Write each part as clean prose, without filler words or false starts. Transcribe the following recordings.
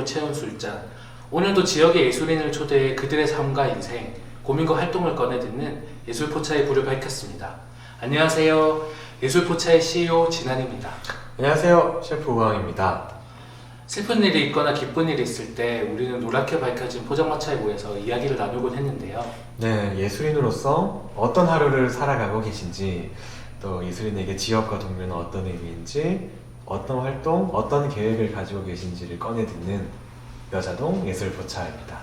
하루하루도 채운 술잔. 오늘도 지역의 예술인을 초대해 그들의 삶과 인생, 고민과 활동을 꺼내 듣는 예술포차의 불을 밝혔습니다. 안녕하세요. 예술포차의 CEO 진한입니다. 안녕하세요. 셰프 우왕입니다. 슬픈 일이 있거나 기쁜 일이 있을 때 우리는 노랗게 밝혀진 포장마차에 모여서 이야기를 나누곤 했는데요. 네, 예술인으로서 어떤 하루를 살아가고 계신지, 또 예술인에게 지역과 동료는 어떤 의미인지, 어떤 활동, 어떤 계획을 가지고 계신지를 꺼내 듣는 여자동 예술포차입니다.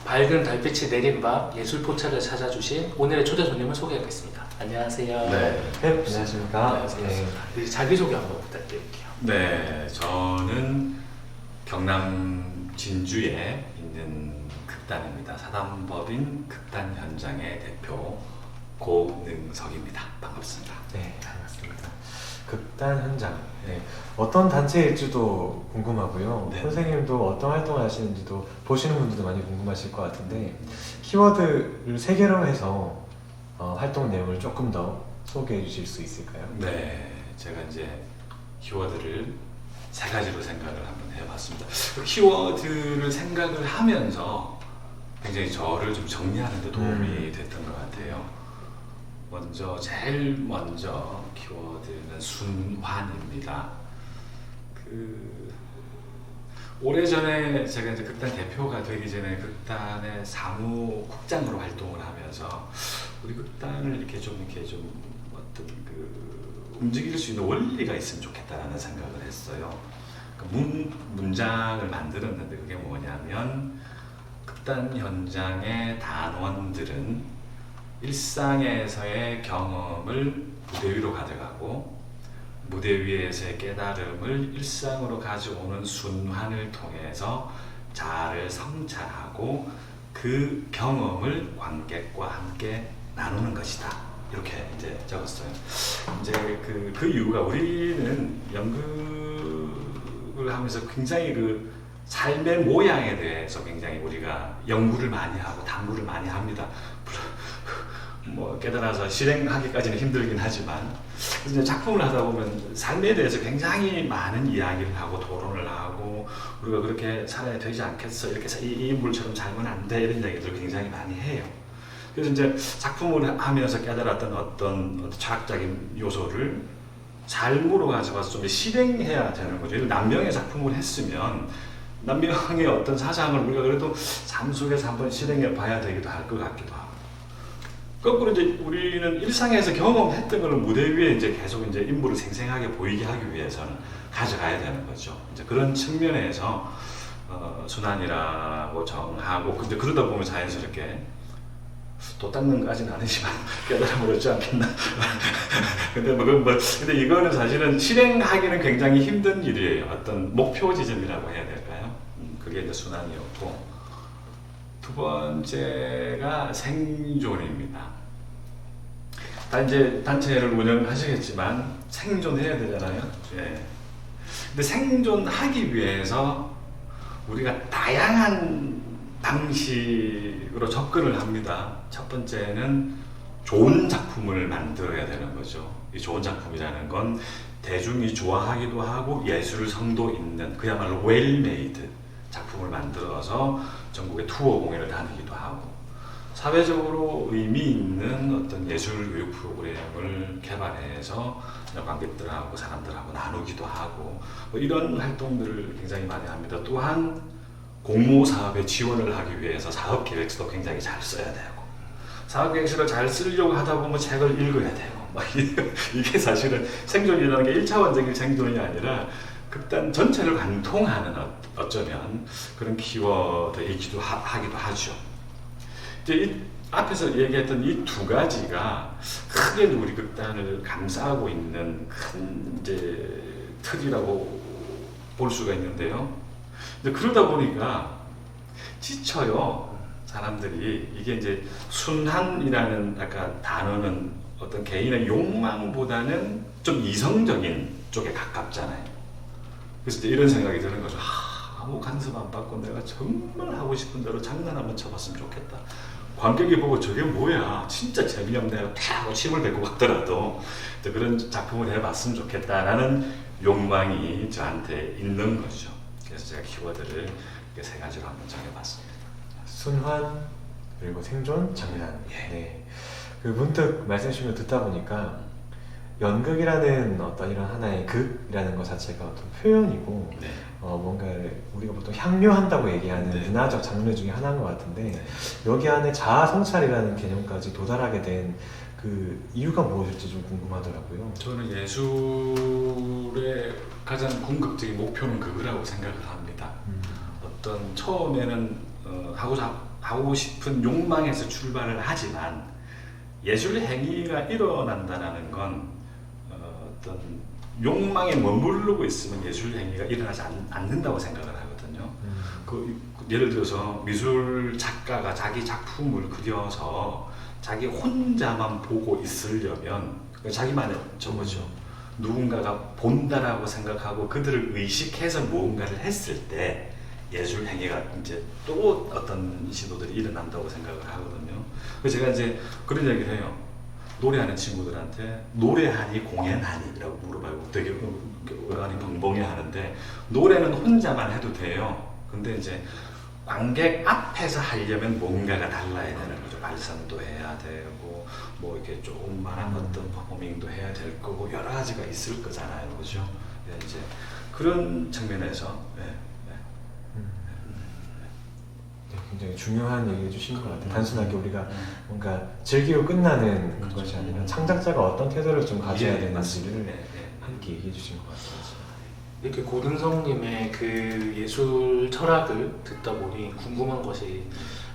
밝은 달빛이 내린 밤 예술포차를 찾아주신 오늘의 초대 손님을 소개하겠습니다. 안녕하세요. 네. 안녕하십니까. 안녕하세요. 네. 자기소개 한번 부탁드릴게요. 네, 저는 경남 진주에 있는 극단입니다. 사단법인 극단 현장의 대표 고능석입니다. 반갑습니다. 네, 반갑습니다. 극단 현장. 네, 어떤 단체일지도 궁금하고요. 네. 선생님도 어떤 활동을 하시는지도 보시는 분들도 많이 궁금하실 것 같은데, 키워드를 3개로 해서 활동 내용을 조금 더 소개해 주실 수 있을까요? 네, 제가 이제 키워드를 3가지로 생각을 한번 해봤습니다. 그 키워드를 생각을 하면서 굉장히 저를 좀 정리하는 데 도움이 됐던 것 같아요. 제일 먼저 키워드는 순환입니다. 오래전에 제가 이제 극단 대표가 되기 전에 극단의 사무국장으로 활동을 하면서 우리 극단을 이렇게 좀 어떤 움직일 수 있는 원리가 있으면 좋겠다라는 생각을 했어요. 문장을 만들었는데 그게 뭐냐면, 극단 현장의 단원들은 일상에서의 경험을 무대 위로 가져가고, 무대 위에서의 깨달음을 일상으로 가져오는 순환을 통해서 자아를 성찰하고 그 경험을 관객과 함께 나누는 것이다. 이렇게 이제 적었어요. 이제 그 이유가, 우리는 연극을 하면서 굉장히 삶의 모양에 대해서 굉장히 우리가 연구를 많이 하고 탐구를 많이 합니다. 깨달아서 실행하기까지는 힘들긴 하지만, 그래서 이제 작품을 하다 보면 삶에 대해서 굉장히 많은 이야기를 하고 토론을 하고, 우리가 그렇게 살아야 되지 않겠어, 이렇게 이 인물처럼 살면 안 돼, 이런 이야기들을 굉장히 많이 해요. 그래서 이제 작품을 하면서 깨달았던 어떤 철학적인 요소를 삶으로 가져가서 좀 실행해야 되는 거죠. 남명의 작품을 했으면 남명의 어떤 사상을 우리가 그래도 삶 속에서 한번 실행해 봐야 되기도 할 것 같기도 하고, 거꾸로 이제 우리는 일상에서 경험했던 걸 무대 위에 이제 계속 이제 인물을 생생하게 보이게 하기 위해서는 가져가야 되는 거죠. 이제 그런 측면에서 순환이라고 정하고, 근데 그러다 보면 자연스럽게 또 닦는 것까지는 아니지만 깨달음을 얻지 않겠나. 근데 이거는 사실은 실행하기는 굉장히 힘든 일이에요. 어떤 목표 지점이라고 해야 될까요? 그게 이제 순환이었고, 두 번째가 생존입니다. 다 이제 단체를 운영하시겠지만 생존해야 되잖아요. 예. 근데 생존하기 위해서 우리가 다양한 방식으로 접근을 합니다. 첫 번째는 좋은 작품을 만들어야 되는 거죠. 이 좋은 작품이라는 건 대중이 좋아하기도 하고 예술성도 있는, 그야말로 웰메이드 작품을 만들어서 전국에 투어 공연을 다니기도 하고, 사회적으로 의미 있는 어떤 예술 교육 프로그램을 개발해서 관객들하고 사람들하고 나누기도 하고, 이런 활동들을 굉장히 많이 합니다. 또한 공모 사업에 지원을 하기 위해서 사업 계획서도 굉장히 잘 써야 되고, 사업 계획서를 잘 쓰려고 하다 보면 책을 읽어야 되고, 이게 사실은 생존이라는 게 1차원적인 생존이 아니라 극단 전체를 관통하는 어쩌면 그런 키워드이기도 하기도 하죠. 이제 이 앞에서 얘기했던 이 2가지가 크게 우리 극단을 감싸고 있는 큰 이제 틀이라고 볼 수가 있는데요. 그러다 보니까 지쳐요, 사람들이. 이게 이제 순환이라는 약간 단어는 어떤 개인의 욕망보다는 좀 이성적인 쪽에 가깝잖아요. 그래서 이제 이런 생각이 드는 거죠. 아무 간섭 안 받고 내가 정말 하고 싶은 대로 장난 한번 쳐봤으면 좋겠다. 관객이 보고 저게 뭐야, 진짜 재미없네 하고 침을 뱉고 가더라도 그런 작품을 해봤으면 좋겠다라는 욕망이 저한테 있는 거죠. 그래서 제가 키워드를 이렇게 세 가지로 한번 정해봤습니다. 순환, 그리고 생존, 장난. 예. 네. 그 문득 말씀 주신 걸 듣다 보니까 연극이라는 어떤 이런 하나의 극이라는 것 자체가 어떤 표현이고 네. 뭔가 우리가 보통 향유한다고 얘기하는 네. 문화적 장르 중에 하나인 것 같은데 네. 여기 안에 자아 성찰이라는 개념까지 도달하게 된 그 이유가 무엇일지 좀 궁금하더라고요. 저는 예술의 가장 궁극적인 목표는 그거라고 생각을 합니다. 어떤 처음에는 하고 싶은 욕망에서 출발을 하지만 예술 행위가 일어난다는 건 어떤 욕망에 머무르고 있으면 예술 행위가 일어나지 않는다고 생각을 하거든요. 예를 들어서 미술 작가가 자기 작품을 그려서 자기 혼자만 보고 있으려면 자기만의 저거죠. 누군가가 본다라고 생각하고 그들을 의식해서 무언가를 했을 때 예술 행위가 이제 또 어떤 시도들이 일어난다고 생각을 하거든요. 그래서 제가 이제 그런 얘기를 해요. 노래하는 친구들한테 노래하니 공연하니? 라고 물어봐요. 되게 어안이 벙벙해 하는데 노래는 혼자만 해도 돼요. 근데 이제 관객 앞에서 하려면 뭔가가 달라야 되는 거죠. 발성도 해야 되고 뭐 이렇게 조그만한 어떤 퍼포밍도 해야 될 거고 여러 가지가 있을 거잖아요. 그죠? 네, 이제 그런 측면에서 네, 굉장히 중요한 얘기 해주신 것 같아요. 단순하게 우리가 뭔가 즐기고 끝나는 그렇죠. 것이 아니라 창작자가 어떤 태도를 좀 가져야 예, 되는지를 맞습니다. 네, 함께 얘기해 주신 것 같아요. 이렇게 고등성님의 그 예술 철학을 듣다 보니 궁금한 것이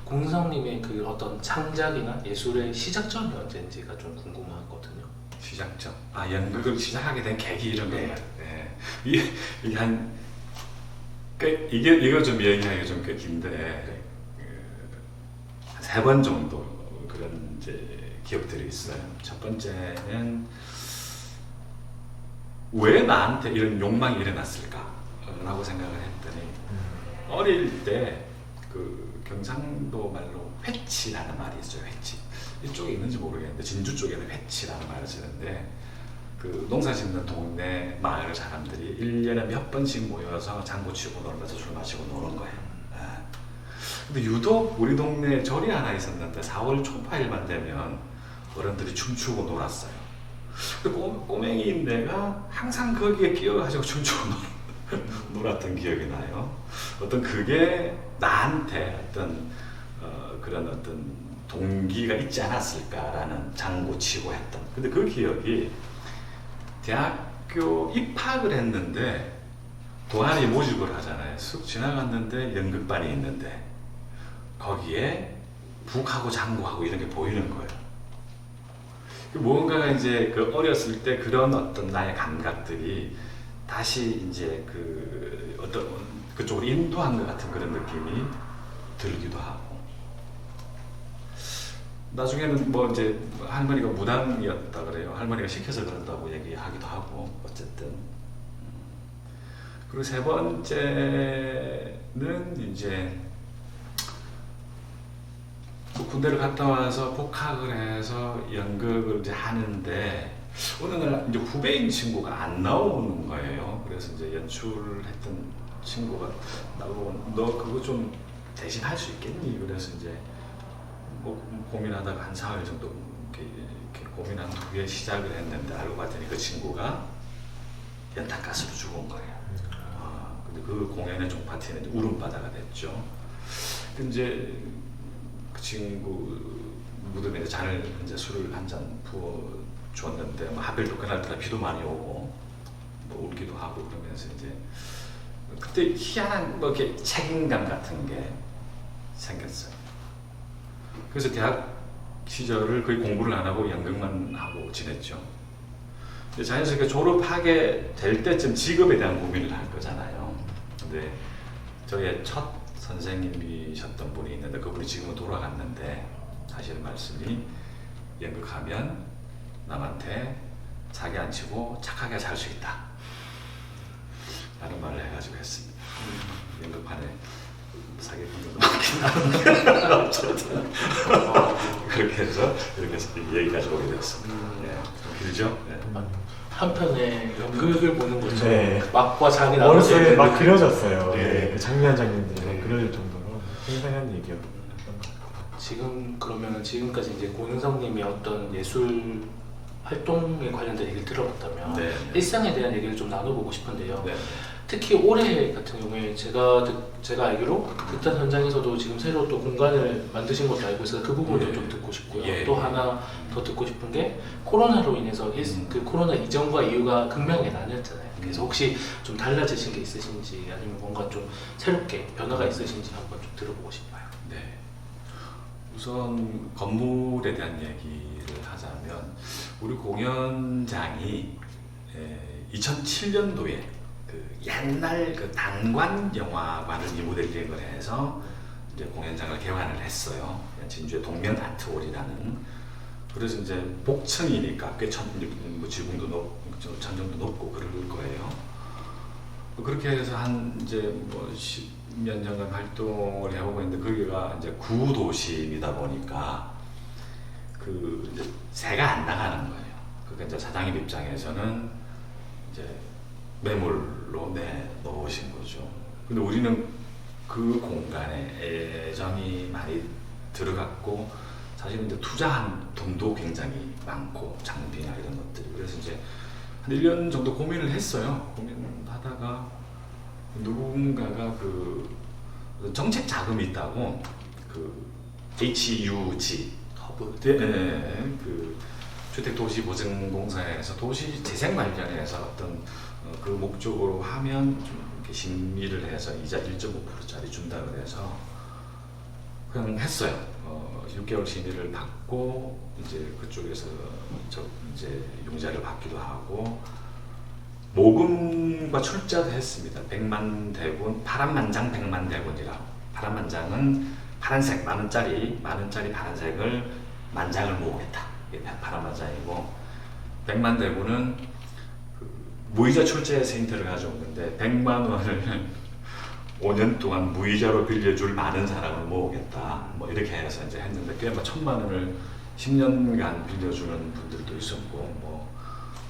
고등성님의 그 어떤 창작이나 예술의 시작점이 언제인지가 좀 궁금하거든요. 시작점. 연극을 시작하게 된 계기 이런 네. 건가요? 네. 이게 한 이거 좀 얘기하기가 좀 꽤 긴데 한 3번 정도 그런 이제 기억들이 있어요. 첫 번째는 왜 나한테 이런 욕망이 일어났을까라고 생각을 했더니 어릴 때 그 경상도 말로 회치라는 말이 있어요. 회치. 이쪽에 있는지 모르겠는데 진주 쪽에는 회치라는 말을 쓰는데 그 농사 짓는 동네 마을 사람들이 1년에 몇 번씩 모여서 장구 치고 놀면서 술 마시고 노는 거예요. 근데 유독 우리 동네에 절이 하나 있었는데 4월 초파일만 되면 어른들이 춤추고 놀았어요. 꼬맹이인 내가 항상 거기에 끼어가지고 춤추고 놀았던 기억이 나요. 어떤 그게 나한테 어떤 그런 어떤 동기가 있지 않았을까라는 장구 치고 했던. 근데 그 기억이 대학교 입학을 했는데 동아리 모집을 하잖아요. 쑥 지나갔는데 연극반이 있는데 거기에 북하고 장구하고 이런 게 보이는 거예요. 무언가가 이제 그 어렸을 때 그런 어떤 나의 감각들이 다시 이제 그 어떤 그쪽으로 인도한 것 같은 그런 느낌이 들기도 하고 나중에는 뭐 이제 할머니가 무당이었다 그래요. 할머니가 시켜서 그런다고 얘기하기도 하고 어쨌든 그리고 세 번째는 이제 군대를 갔다 와서 복학을 해서 연극을 이제 하는데 어느 날 이제 후배인 친구가 안 나오는 거예요. 그래서 이제 연출했던 친구가 나보고 너 그거 좀 대신 할 수 있겠니? 그래서 이제 뭐 고민하다가 한 4일 정도 이렇게 고민한 후에 시작을 했는데 알고 봤더니 그 친구가 연탄가스로 죽은 거예요. 근데 그 공연의 종파티는 울음바다가 됐죠. 이제 그 친구 무덤에 잔을 이제 술을 한 잔 부어 줬는데 뭐 하필 또 그날따라 비도 많이 오고 뭐 울기도 하고 그러면서 이제 그때 희한한 뭐 이렇게 책임감 같은 게 생겼어요. 그래서 대학 시절을 거의 공부를 안 하고 연극만 하고 지냈죠. 근데 자연스럽게 졸업하게 될 때쯤 직업에 대한 고민을 할 거잖아요. 근데 저의 첫 선생님이셨던 분이 있는데 그분이 지금은 돌아갔는데 하시는 말씀이 연극하면 남한테 사기 안 치고 착하게 살 수 있다 라는 말을 해가지고 했습니다. 연극판에 사기꾼들도 많긴 한데 어쨌든 그렇게 해서 이렇게 얘기까지 오게 되었습니다. 예, 좀 길죠? 예. 한편의 연극을 보는 것처럼 네. 막과 장이 나눠져 머릿속에 있는 막 그- 그려졌어요. 네. 네. 그 장면들이 네. 막 그려질 정도로 생생한 얘기였던 것 같아요. 지금 그러면 지금까지 이제 고은성님이 어떤 예술 활동에 관련된 얘기를 들어봤다면 네. 일상에 대한 얘기를 좀 나눠보고 싶은데요. 네. 특히 올해 같은 경우에 제가 알기로 극단 현장에서도 지금 새로 또 공간을 만드신 것도 알고 있어서 그 부분도 예. 좀 듣고 싶고요. 예. 또 하나 더 듣고 싶은 게 코로나로 인해서 그 코로나 이전과 이후가 극명하게 나뉘었잖아요. 그래서 혹시 좀 달라지신 게 있으신지 아니면 뭔가 좀 새롭게 변화가 있으신지 한번 좀 들어보고 싶어요. 네. 우선 건물에 대한 얘기를 하자면 우리 공연장이 2007년도에 그 옛날 그 단관 영화관을 리모델링을 해서 이제 공연장을 개관을 했어요. 진주의 동면 아트홀이라는. 그래서 이제 복층이니까 꽤 지붕도 높고 천정도 높고 그럴 거예요. 그렇게 해서 한 이제 뭐 10년 전간 활동을 해오고 있는데 거기가 이제 구도심이다 보니까 그 이제 새가 안 나가는 거예요. 그러니까 이제 사장님 입장에서는 이제 매물로 내놓으신 거죠. 근데 우리는 그 공간에 애정이 많이 들어갔고 사실은 이제 투자한 돈도 굉장히 많고 장비나 이런 것들이 그래서 이제 한 1년 정도 고민을 했어요. 고민하다가 누군가가 그 정책 자금이 있다고 그 HUG 허브. 그 주택도시보증공사에서 도시 재생 관련해서 어떤 그 목적으로 하면 좀 이렇게 심의를 해서 이자 1.5%짜리 준다 그래서 그냥 했어요. 6개월 심의를 받고 이제 그쪽에서 이제 융자를 받기도 하고 모금과 출자도 했습니다. 100만 대군, 파란만장 100만 대군이라고. 파란만장은 파란색 만원짜리 파란색을 만장을 모으겠다. 이게 파란만장이고 100만 대군은 그 무이자 출자해서 힌트를 가져오는데 100만 원을 5년 동안 무이자로 빌려줄 많은 사람을 모으겠다. 뭐 이렇게 해서 이제 했는데 꽤 뭐 1000만 원을 10년간 빌려주는 분들도 있었고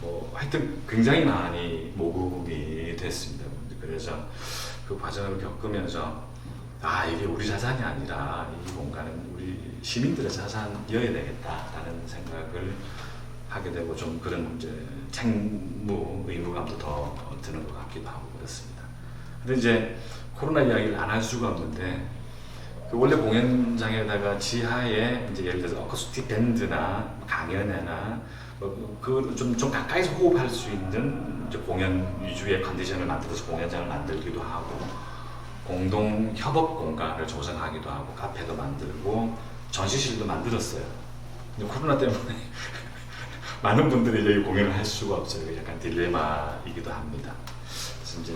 뭐 하여튼 굉장히 많이 모금이 됐습니다. 그래서 그 과정을 겪으면서 아 이게 우리 자산이 아니라 이 공간은 우리 시민들의 자산이어야 되겠다라는 생각을 하게 되고 좀 그런 이제 책무 의무감도 더 드는 것 같기도 하고 그렇습니다. 근데 이제 코로나 이야기를 안 할 수가 없는데 그 원래 공연장에다가 지하에 이제 예를 들어서 어쿠스틱 밴드나 강연회나 좀 가까이서 호흡할 수 있는 이제 공연 위주의 컨디션을 만들어서 공연장을 만들기도 하고 공동 협업 공간을 조성하기도 하고 카페도 만들고 전시실도 만들었어요. 근데 코로나 때문에 많은 분들이 이제 공연을 할 수가 없어요. 약간 딜레마이기도 합니다. 그래서 이제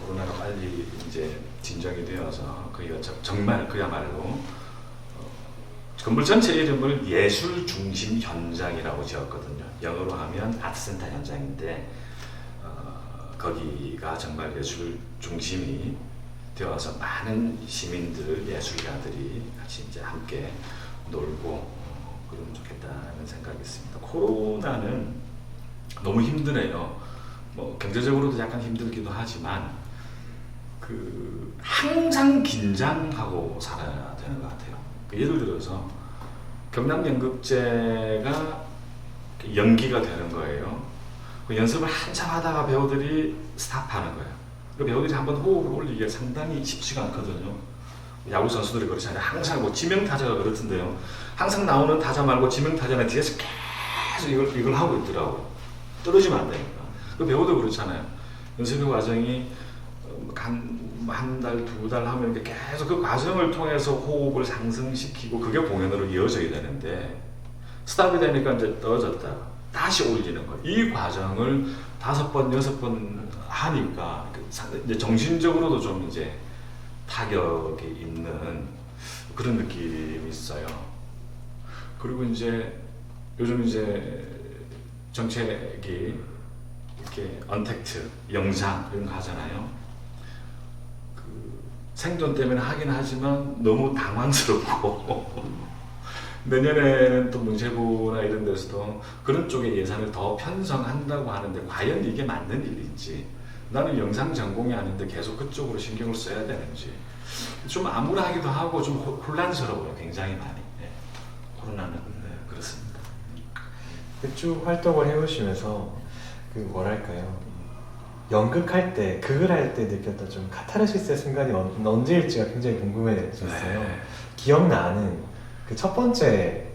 코로나가 빨리 이제 진정이 되어서 정말 그야말로 건물 전체 이름을 예술 중심 현장이라고 지었거든요. 영어로 하면 아트센터 현장인데 거기가 정말 예술 중심이 되어서 많은 시민들, 예술가들이 같이 이제 함께 놀고 그러면 좋겠다는 생각이 있습니다. 코로나는 너무 힘드네요. 뭐 경제적으로도 약간 힘들기도 하지만 그 항상 긴장하고 살아야 되는 것 같아요. 예를 들어서 경남연극제가 연기가 되는 거예요. 그 연습을 한참 하다가 배우들이 스탑하는 거예요. 그 배우들이 한번 호흡을 올리기가 상당히 쉽지가 않거든요. 야구 선수들이 그렇잖아요. 항상 뭐 지명 타자가 그렇던데요. 항상 나오는 타자 말고 지명 타자는 뒤에서 계속 이걸 하고 있더라고요. 떨어지면 안 되니까. 그 배우도 그렇잖아요. 연습의 과정이 한 달, 2달 하면 계속 그 과정을 통해서 호흡을 상승시키고 그게 공연으로 이어져야 되는데 스탑이 되니까 이제 떨어졌다. 다시 올리는 거. 이 과정을 5번, 6번 하니까 이제 정신적으로도 좀 이제 타격이 있는 그런 느낌이 있어요. 그리고 이제 요즘 이제 정책이 이렇게 언택트, 영상 이런 거 하잖아요. 생존 때문에 하긴 하지만 너무 당황스럽고 내년에는 또 문체부나 이런 데서도 그런 쪽에 예산을 더 편성한다고 하는데 과연 이게 맞는 일인지, 나는 영상 전공이 아닌데 계속 그쪽으로 신경을 써야 되는지 좀 암울하기도 하고 좀 혼란스러워요. 굉장히 많이. 네. 코로나는 그렇습니다. 쭉 활동을 해오시면서 그 뭐랄까요, 연극할 때, 극을 할 때 느꼈던 좀 카타르시스의 순간이 언제일지가 굉장히 궁금해졌어요. 네. 기억나는 그 첫 번째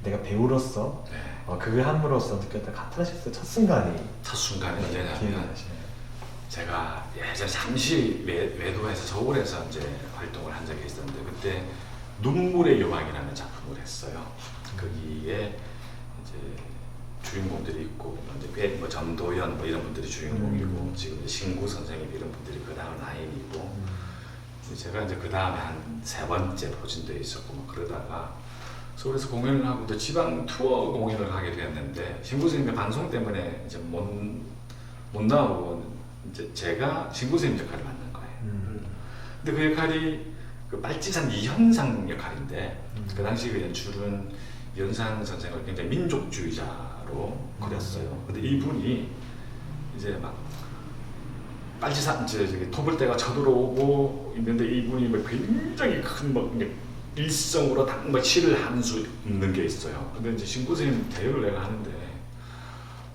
내가 배우로서 네. 극을 함으로써 느꼈던 카타르시스의 첫 순간이 첫 순간이 언제냐면 기억나시나요? 제가 예전에 잠시 외도에서 서울에서 이제 활동을 한 적이 있었는데 그때 눈물의 여왕이라는 작품을 했어요. 거기에 이제 주인공들이 있고 이제 뭐 전도연 뭐 이런 분들이 주인공이고 지금 이제 신구 선생님 이런 분들이 그 다음 라인이고 제가 이제 그 다음에 한 3번째 포진되어 있었고 뭐 그러다가 서울에서 공연을 하고 또 지방 투어 공연을 하게 되었는데 신구 선생님의 방송 때문에 이제 못 나오고 이제 제가 신구 선생님 역할을 맡는 거예요. 근데 그 역할이 그 빨치산 이현상 역할인데 그 당시 그 연출은 이현상 선생을 굉장히 민족주의자로 그렸어요. 근데 이분이 이제 막 빨치산 이제 토벌대가 쳐들어오고 있는데 이분이 막 굉장히 큰막 일성으로 막 시를 하는 수 있는 게 있어요. 근데 이제 신구 선생님 대열을 내가 하는데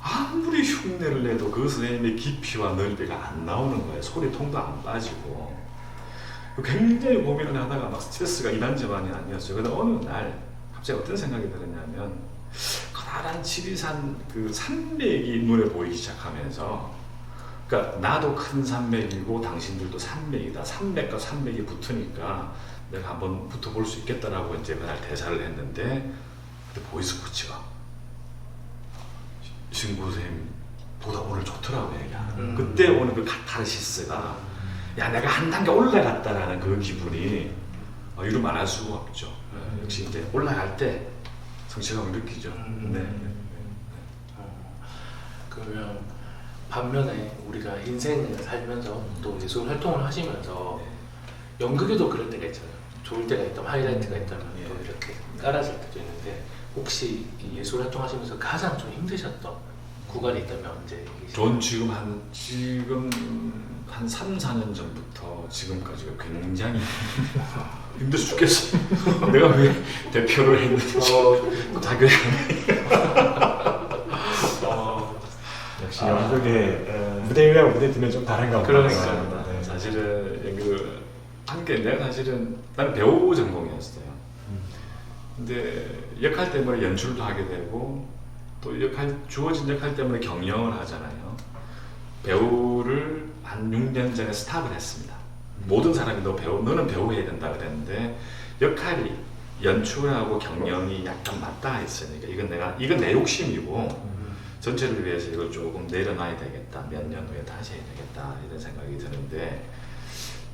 아무리 흉내를 내도 그 선생님의 깊이와 넓이가 안 나오는 거예요. 소리통도 안 빠지고 굉장히 고민을 하다가 막 스트레스가 이만저만이 아니었어요. 근데 어느 날 갑자기 어떤 생각이 들었냐면 커다란 지리산 그 산맥이 눈에 보이기 시작하면서, 그러니까 나도 큰 산맥이고 당신들도 산맥이다. 산맥과 산맥이 붙으니까 내가 한번 붙어볼 수 있겠다라고 이제 그날 대사를 했는데 그때 보이스 코치가 신구 선생님보다 오늘 좋더라고요. 그때 오는 그 카타르시스가 야 내가 한 단계 올라갔다라는 그 기분이 이루 말할 수가 없죠. 역시 이제 올라갈 때 성취감을 느끼죠. 네. 그러면 반면에 우리가 인생을 살면서 또 예술 활동을 하시면서 연극에도 그럴 때가 있잖아요. 좋을 때가 있다면 하이라이트가 있다면 또 이렇게 깔아질 때도 있는데 혹시 이 예술 활동하시면서 가장 좀 힘드셨던 구간이 있다면 언제? 전 지금 한 3, 4년 전부터 지금까지가 굉장히 힘들어 죽겠어요. 내가 왜 대표를 했는지 자격이 역시 연극의 무대 위와 무대 뒤는 좀 다른가 보다. 그러니까요. 네. 사실은 연극을 한 게 내가 사실은 나는 배우 전공이었어요. 근데 역할 때문에 연출도 하게 되고 또 주어진 역할 때문에 경영을 하잖아요. 배우를 한 6년 전에 스탑을 했습니다. 모든 사람이 너는 배우 해야 된다 그랬는데 역할이 연출하고 경영이 약간 맞닿아 있으니까 이건 내 욕심이고 전체를 위해서 이걸 조금 내려놔야 되겠다. 몇 년 후에 다시 해야 되겠다. 이런 생각이 드는데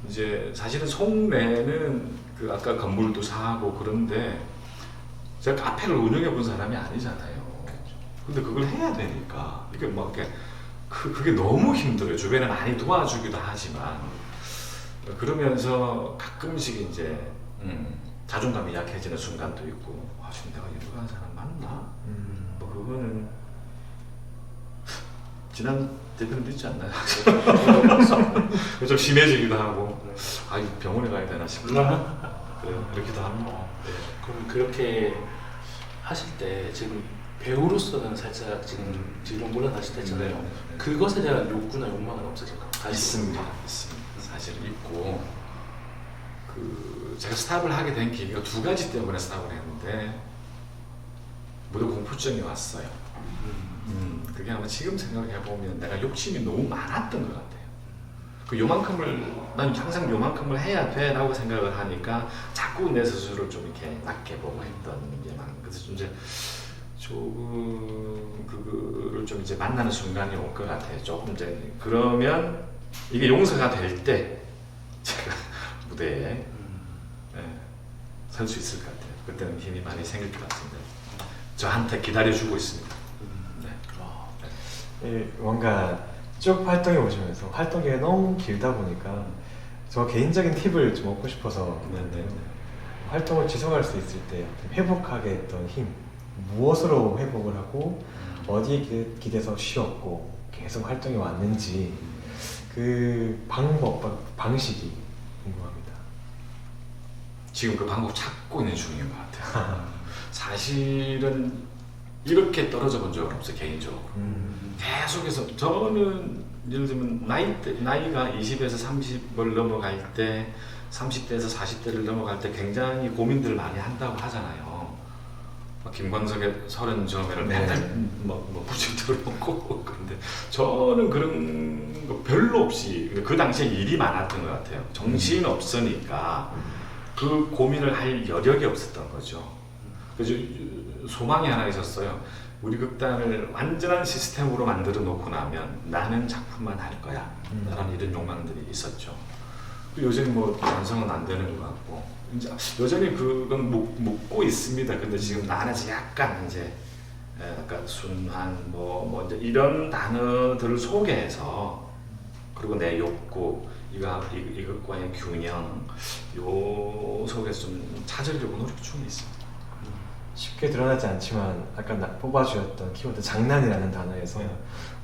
이제 사실은 속내는 그 아까 건물도 사고 그런데 제가 카페를 운영해 본 사람이 아니잖아요. 근데 그걸 해야 되니까 이게 뭐 그게 너무 힘들어요. 주변에 많이 도와주기도 하지만 그러면서 가끔씩 이제 자존감이 약해지는 순간도 있고 지금 내가 연극하는 사람 맞나? 뭐 그거는 지난 대표님도 있지 않나요? 좀 심해지기도 하고 병원에 가야 되나 싶기도 그렇기도 합니다. 네. 그럼 그렇게 하실 때 지금 배우로서는 살짝 지금 뒤로 물러나실 때 있잖아요. 그것에 대한 욕구나 욕망은 없으실까요? 있습니다. 사실 있고 제가 스탑을 하게 된 계기가 2가지 때문에 스탑을 했는데 무대 공포증이 왔어요. 그게 아마 지금 생각해보면 내가 욕심이 너무 많았던 것 같아요. 난 항상 요만큼을 해야 돼 라고 생각을 하니까 자꾸 내 스스로를 좀 이렇게 낮게 보고 했던 게 많은. 그래서 좀 이제 조금 그거를 좀 이제 만나는 순간이 올 것 같아요. 조금 이제 그러면 이게 용서가 될 때 제가 무대에 설 수 있을 것 같아요. 그때는 힘이 많이 생길 것 같은데 저한테 기다려주고 있습니다. 뭔가 쭉 활동해 오시면서 활동 기간이 너무 길다 보니까 저 개인적인 팁을 좀 얻고 싶어서 네, 그런데요. 활동을 지속할 수 있을 때 회복하게 했던 힘, 무엇으로 회복을 하고 어디에 기대서 쉬었고 계속 활동이 왔는지 그 방식이 궁금합니다. 지금 그 방법 찾고 있는 중인 것 같아요. 사실은 이렇게 떨어져 본 적은 없어요, 개인적으로. 계속해서 저는 예를 들면 나이가 20에서 30을 넘어갈 때 30대에서 40대를 넘어갈 때 굉장히 고민들을 많이 한다고 하잖아요. 김광석의 30점에를 맨날 부식 들어놓고 그런데 저는 그런 거 별로 없이 그 당시에 일이 많았던 것 같아요. 정신 없으니까 그 고민을 할 여력이 없었던 거죠. 그래서 소망이 하나 있었어요. 우리 극단을 완전한 시스템으로 만들어 놓고 나면 나는 작품만 할 거야 라는 이런 욕망들이 있었죠. 요즘 뭐 완성은 안 되는 것 같고 이제 여전히 그건 묻고 있습니다. 근데 지금 나는 약간 이제 약간 순환 뭐 이제 이런 단어들 속에서 그리고 내 욕구 이것과의 균형 요 속에서 좀 찾으려고 노력 중에 있습니다. 쉽게 드러나지 않지만 아까 뽑아주셨던 키워드 장난이라는 단어에서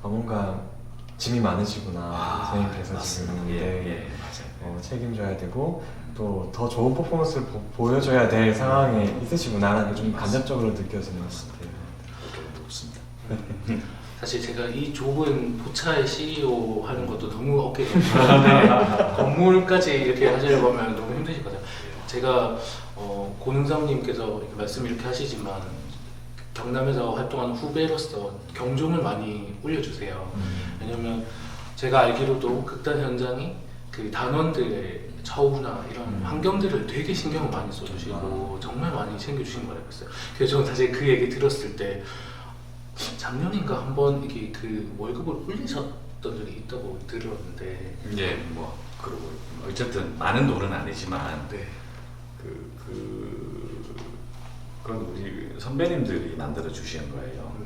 뭔가 짐이 많으시구나 선생님께서 지금 맞아요. 책임져야 되고 또 더 좋은 퍼포먼스를 보여줘야 될 상황에 있으시구나라는 게 좀 간접적으로 느껴지는 것 같아요. 그렇게 없습니다. 사실 제가 이 좁은 포차의 CEO 하는 것도 너무 어깨가 힘든데 건물까지 이렇게 하시려고 하면 너무 힘드실 것 같아요. 제가 고능성님께서 이렇게 말씀 이렇게 하시지만 경남에서 활동하는 후배로서 경종을 많이 울려주세요. 왜냐면 제가 알기로도 극단 현장이 그 단원들의 처우나 이런 환경들을 되게 신경을 많이 써주시고 정말 많이 챙겨주신 걸 알고 있어요. 그래서 저는 사실 그 얘기 들었을 때 작년인가 한번 이게 그 월급을 올리셨던 적이 있다고 들었는데 뭐 그리고 어쨌든 많은 돈은 아니지만 네. 그건 우리 선배님들이 만들어 주신 거예요.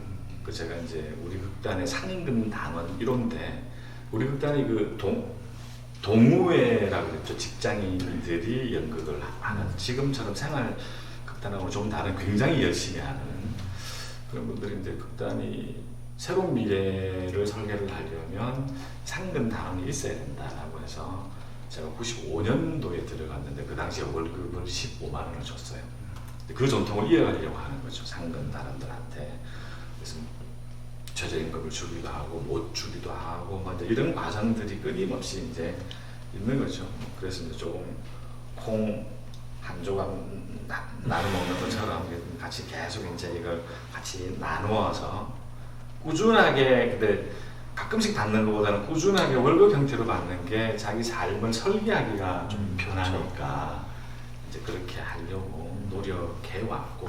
그 제가 이제 우리 극단의 상임금 단원 1호인데 우리 극단이 그 동우회라고 그랬죠. 직장인들이 연극을 하는 지금처럼 생활 극단하고 좀 다른 굉장히 열심히 하는 그런 분들이 이제 극단이 새로운 미래를 설계를 하려면 상금 단원이 있어야 된다라고 해서 제가 95년도에 들어갔는데 그 당시에 월급을 15만 원을 줬어요. 그 전통을 이어가려고 하는 거죠. 상금 단원들한테. 그래서 최저임금을 주기도 하고 못 주기도 하고 뭐 이런 과정들이 끊임없이 이제 있는 거죠. 그래서 이제 조금 콩 한 조각 나눠 먹는 것처럼 같이 계속 이제 이걸 같이 나누어서 꾸준하게 근데 가끔씩 받는 것보다는 꾸준하게 월급 형태로 받는 게 자기 삶을 설계하기가 좀 편하니까 이제 그렇게 하려고 노력해 왔고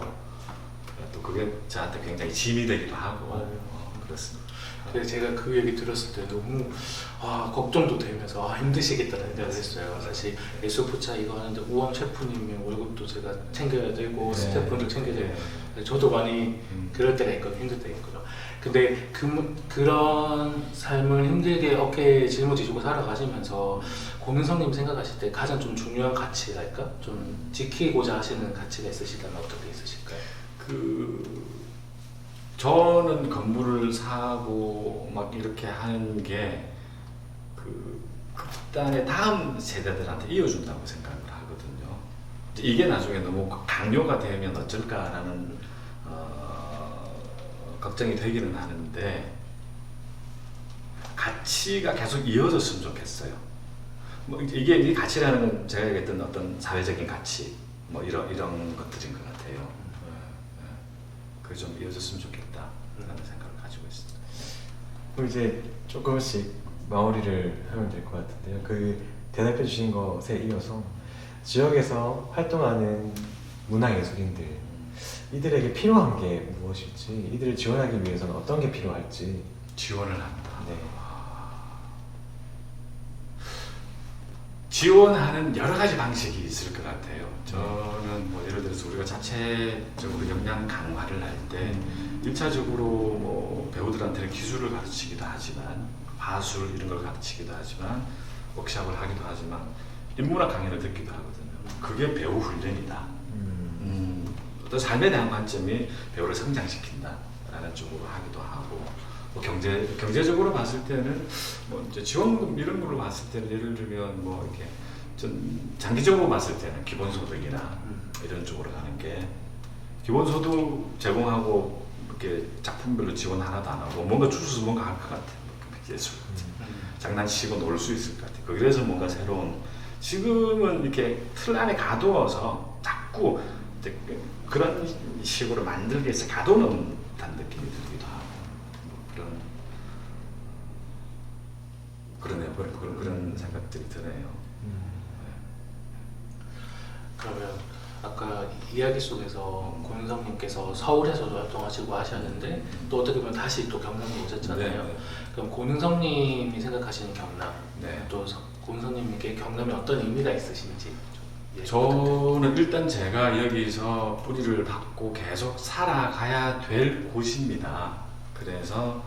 또 그게 저한테 굉장히 짐이 되기도 하고 그렇습니다. 그래서 제가 그 얘기 들었을 때 너무 걱정도 되면서 힘드시겠다는 생각을 했어요. 사실 예술포차 이거 하는데 우왕 셰프님의 월급도 제가 챙겨야 되고 스태프분들 챙겨야 되고 저도 많이 그럴 때가 있거든요. 힘들 때가 있거든요. 근데 그런 삶을 힘들게 어깨에 짊어지고 살아가시면서 고민성님 생각하실 때 가장 좀 중요한 가치랄까? 좀 지키고자 하시는 가치가 있으시다면 어떤 게 있으실까요? 저는 건물을 사고 막 이렇게 하는 게 극단의 다음 세대들한테 이어준다고 생각을 하거든요. 이게 나중에 너무 강요가 되면 어쩔까라는 걱정이 되기는 하는데 가치가 계속 이어졌으면 좋겠어요. 뭐 이게 가치라는 건 제가 얘기했던 어떤 사회적인 가치 뭐 이런 것들인 것 같아요. 그게 좀 이어졌으면 좋겠다라는 생각을 가지고 있습니다. 그럼 이제 조금씩 마무리를 하면 될 것 같은데요. 그 대답해 주신 것에 이어서 지역에서 활동하는 문화예술인들 이들에게 필요한 게 무엇일지, 이들을 지원하기 위해서는 어떤 게 필요할지. 지원을 한다. 네. 지원하는 여러 가지 방식이 있을 것 같아요. 저는 뭐 예를 들어서 우리가 자체적으로 역량 강화를 할 때 1차적으로 뭐 배우들한테는 기술을 가르치기도 하지만 화술 이런 걸 가르치기도 하지만 워크숍을 하기도 하지만 인문학 강연을 듣기도 하거든요. 그게 배우 훈련이다. 어떤 삶에 대한 관점이 배우를 성장시킨다라는 쪽으로 하기도 하고, 뭐 경제적으로 봤을 때는 뭐 이제 지원금 이런 걸로 봤을 때는 예를 들면 뭐 이렇게 좀 장기적으로 봤을 때는 기본소득이나 이런 쪽으로 가는 게, 기본소득 제공하고 이렇게 작품별로 지원 하나도 안 하고 뭔가 주셔서 뭔가 할 것 같아요. 예술 장난치고 놀 수 있을 것 같아요. 그래서 뭔가 새로운, 지금은 이렇게 틀 안에 가두어서 자꾸 그런 식으로 만들기 위해서 가둬놓는다는 느낌이 들기도 하고, 뭐 그런 생각들이 드네요. 그러면 아까 이야기 속에서 고윤성님께서 서울에서도 활동하시고 하셨는데 또 어떻게 보면 다시 또 경남으로 오셨잖아요. 네. 그럼 고윤성님이 생각하시는 경남, 네. 또 고윤성님에게 경남에 어떤 의미가 있으신지 좀 저는 일단 제가 여기서 뿌리를 받고 계속 살아가야 될 곳입니다. 그래서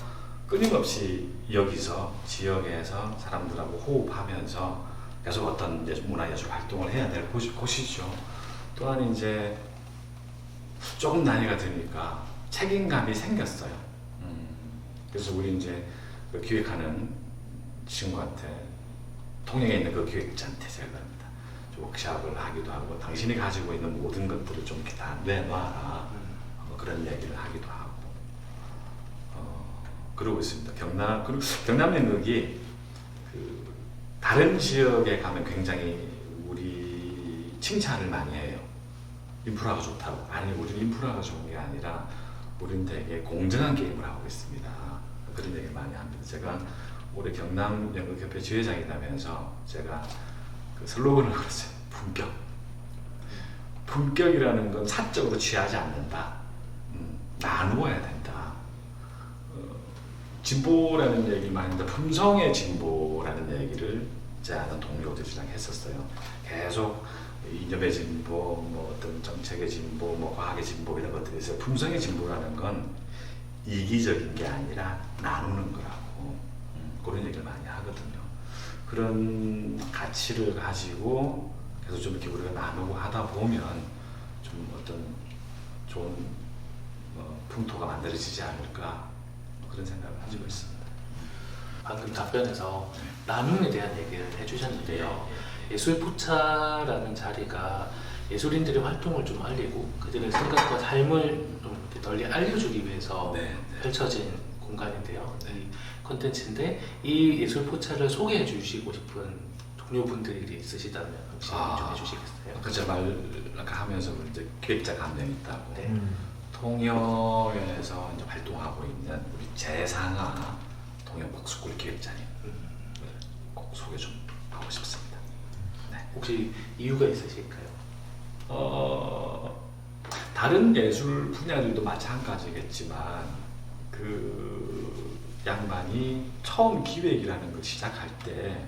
끊임없이 여기서 지역에서 사람들하고 호흡하면서 계속 어떤 문화예술 활동을 해야 될 곳이죠. 또한 이제 조금 나이가 드니까 책임감이 생겼어요. 그래서 우리 이제 그 기획하는 친구한테, 통영에 있는 그 기획자한테 제가 합니다. 워크숍을 하기도 하고, 당신이 가지고 있는 모든 것들을 좀 이렇게 다 내놔라. 그런 얘기를 하기도 하고, 그러고 있습니다. 경남 연극이 그 다른 지역에 가면 굉장히 우리 칭찬을 많이 해요. 인프라가 좋다고. 아니, 우리는 인프라가 좋은 게 아니라 우리는 되게 공정한 게임을 하고 있습니다. 그런 얘기를 많이 합니다. 제가 올해 경남 연극협회 지회장이 되면서 제가 그 슬로건을 걸었어요. 품격. 품격이라는 건 사적으로 취하지 않는다. 나누어야 된다. 진보라는 얘기 많이 했는데, 품성의 진보라는 얘기를 제 아는 동료들이랑 했었어요. 계속 이념의 진보, 뭐 어떤 정책의 진보, 뭐 과학의 진보 이런 것들이 있어요. 품성의 진보라는 건 이기적인 게 아니라 나누는 거라고, 그런 얘기를 많이 하거든요. 그런 가치를 가지고 계속 좀 이렇게 우리가 나누고 하다 보면 좀 어떤 좋은 풍토가 만들어지지 않을까, 그런 생각을 가지고 있습니다. 방금 답변에서 나눔에 대한 얘기를 해주셨는데요. 예술포차라는 자리가 예술인들의 활동을 좀 알리고 그들의 생각과 삶을 좀 이렇게 널리 알려주기 위해서 펼쳐진 공간인데요. 이 컨텐츠인데, 이 예술포차를 소개해 주시고 싶은 동료분들이 있으시다면 혹시 좀 해주시겠어요? 아까 제가 아까 하면서 이제 기획자가 한 명 있다고. 네. 통영에서 이제 활동하고 있는 우리 재상아 통영 복수골 기획자님, 꼭 소개 좀 하고 싶습니다. 네. 혹시 이유가 있으실까요? 다른 예술 분야들도 마찬가지겠지만 그 양반이 처음 기획이라는 걸 시작할 때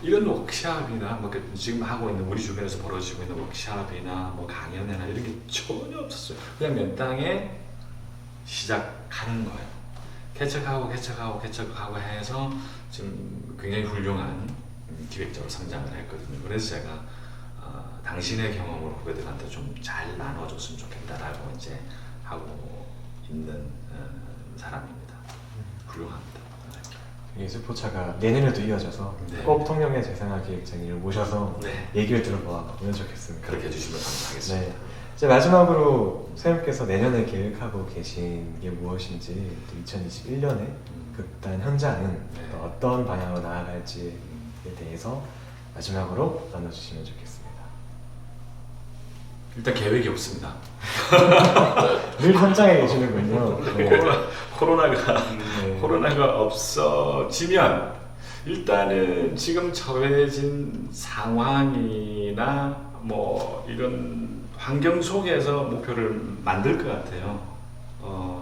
이런 워크숍이나 뭐 지금 하고 있는 우리 주변에서 벌어지고 있는 워크숍이나 뭐 강연회나 이런 게 전혀 없었어요. 그냥 맨땅에 시작하는 거예요. 개척하고 해서 지금 굉장히 훌륭한 기획자로 성장을 했거든요. 그래서 제가 당신의 경험으로 후배들한테 좀 잘 나눠줬으면 좋겠다라고 이제 하고 있는 사람입니다. 훌륭합니다. 예술포차가 내년에도 이어져서 네. 꼭 통영의 재상아 기획자님을 모셔서 네. 얘기를 들어보면 좋겠습니다. 그렇게 해주시면 감사하겠습니다. 네. 이제 마지막으로 선생님께서 내년에 계획하고 계신 게 무엇인지, 또 2021년에 극단 현장은 네. 또 어떤 방향으로 나아갈지에 대해서 마지막으로 나눠주시면 좋겠습니다. 일단 계획이 없습니다. 늘 현장에 계시는군요. 네. 코로나가 없어지면 일단은 지금 처해진 상황이나 뭐 이런 환경 속에서 목표를 만들 것 같아요.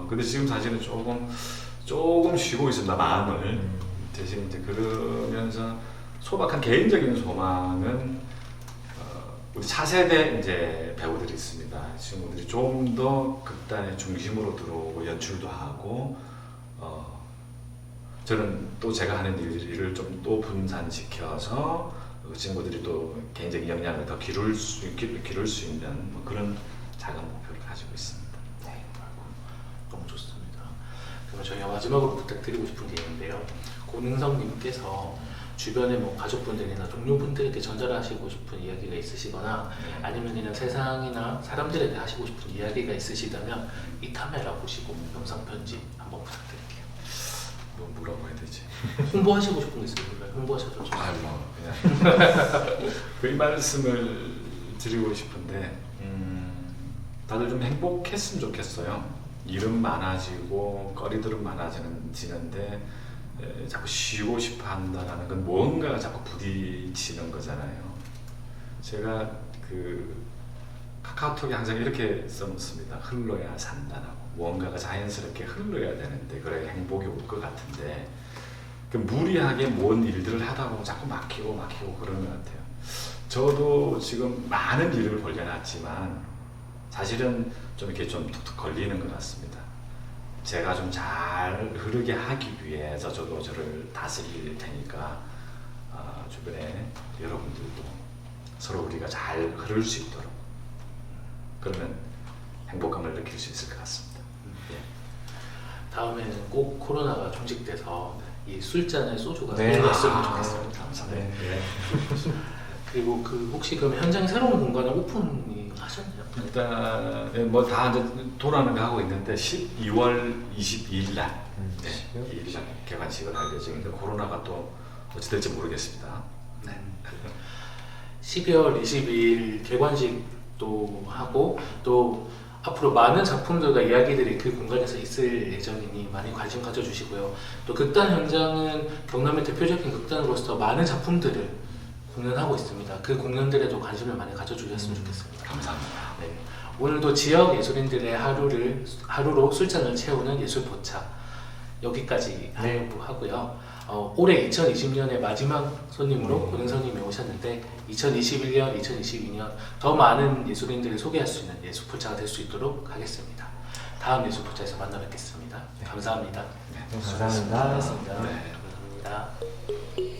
근데 지금 사실은 조금 쉬고 있습니다. 마음을. 대신 이제 그러면서 소박한 개인적인 소망은 우리 차세대 이제 배우들이 있습니다. 친구들이 좀 더 극단의 중심으로 들어오고 연출도 하고, 저는 또 제가 하는 일을 좀 또 분산시켜서 그 친구들이 또 개인적인 역량을 더 기를 수 있는 뭐 그런 작은 목표를 가지고 있습니다. 네, 아이고, 너무 좋습니다. 그러면 저희가 마지막으로 부탁드리고 싶은 게 있는데요. 고능성님께서 주변의 뭐 가족분들이나 동료분들에게 전달하시고 싶은 이야기가 있으시거나 아니면 그냥 세상이나 사람들에게 하시고 싶은 이야기가 있으시다면 이 카메라 보시고 영상 편지 한번 부탁드릴게요. 뭐라고 해야 되지? 홍보하시고 싶은 게 있으면 홍보하셔도 좋습니다. 뭐 그냥 그 말씀을 드리고 싶은데 다들 좀 행복했으면 좋겠어요. 일은 많아지고 거리들은 많아지는데 자꾸 쉬고 싶어 한다는 건 뭔가가 자꾸 부딪히는 거잖아요. 제가 그 카카오톡에 항상 이렇게 써놓습니다. 흘러야 산다라고. 뭔가가 자연스럽게 흘러야 되는데 그래야 행복이 올 것 같은데 그 무리하게 뭔 일들을 하다 보면 자꾸 막히고 그런 것 같아요. 저도 지금 많은 일을 벌려놨지만 사실은 좀 이렇게 좀 툭툭 걸리는 것 같습니다. 제가 좀 잘 흐르게 하기 위해서 저도 저를 다스릴 테니까 주변에 여러분들도 서로 우리가 잘 흐를 수 있도록 그러면 행복감을 느낄 수 있을 것 같습니다. 다음에는 꼭 코로나가 종식돼서 이 술잔에 소주가 네. 들어왔으면 좋겠습니다. 감사합니다. 네. 그리고 그 혹시 그럼 현장 새로운 공간을 오픈이 하셨나요? 일단 뭐 다 이제 돌아는 가고 있는데 12월 22일 날 이 개관식을 할 예정인데 코로나가 또 어찌 될지 모르겠습니다. 네. 12월 22일 개관식도 하고 또 앞으로 많은 작품들과 이야기들이 그 공간에서 있을 예정이니 많이 관심 가져주시고요. 또 극단 현장은 경남의 대표적인 극단으로서 많은 작품들을 공연하고 있습니다. 그 공연들에도 관심을 많이 가져주셨으면 좋겠습니다. 감사합니다. 네. 오늘도 지역 예술인들의 하루로 술잔을 채우는 예술 포차 여기까지 하려고 하고요. 올해 2020년의 마지막 손님으로 고능선님이 오셨는데 2021년, 2022년 더 많은 예술인들을 소개할 수 있는 예술 포차가 될 수 있도록 하겠습니다. 다음 예술 포차에서 만나 뵙겠습니다. 감사합니다. 네, 감사합니다. 수고하셨습니다. 네. 감사합니다.